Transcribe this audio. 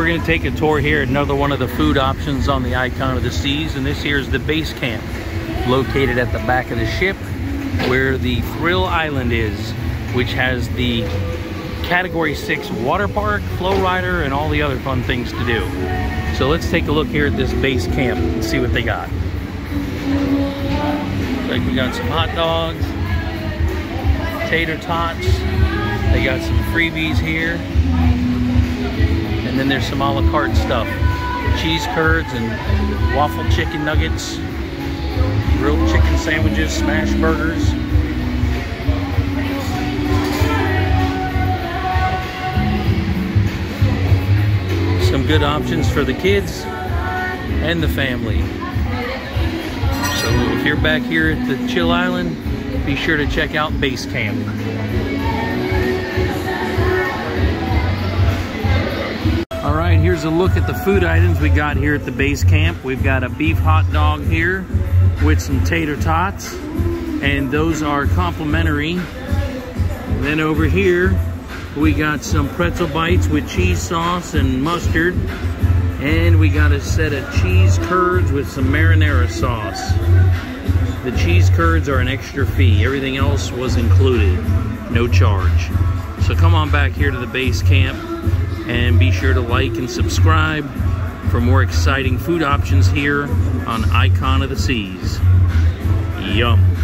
we're going to take a tour here at another one of the food options on the Icon of the Seas, and this here is the base camp, located at the back of the ship where the Thrill Island is, which has the Category 6 water park, flow rider, and all the other fun things to do. So let's take a look here at this base camp and see what they got. Like, we got some hot dogs, tater tots, they got some freebies here, and then there's some a la carte stuff. Cheese curds and waffle chicken nuggets, grilled chicken sandwiches, smash burgers. Some good options for the kids and the family. So if you're back here at the Chill Island, be sure to check out Base Camp. All right, here's a look at the food items we got here at the base camp. We've got a beef hot dog here with some tater tots, and those are complimentary. Then over here, we got some pretzel bites with cheese sauce and mustard, and we got a set of cheese curds with some marinara sauce. The cheese curds are an extra fee. Everything else was included, no charge. So come on back here to the base camp and be sure to like and subscribe for more exciting food options here on Icon of the Seas. Yum.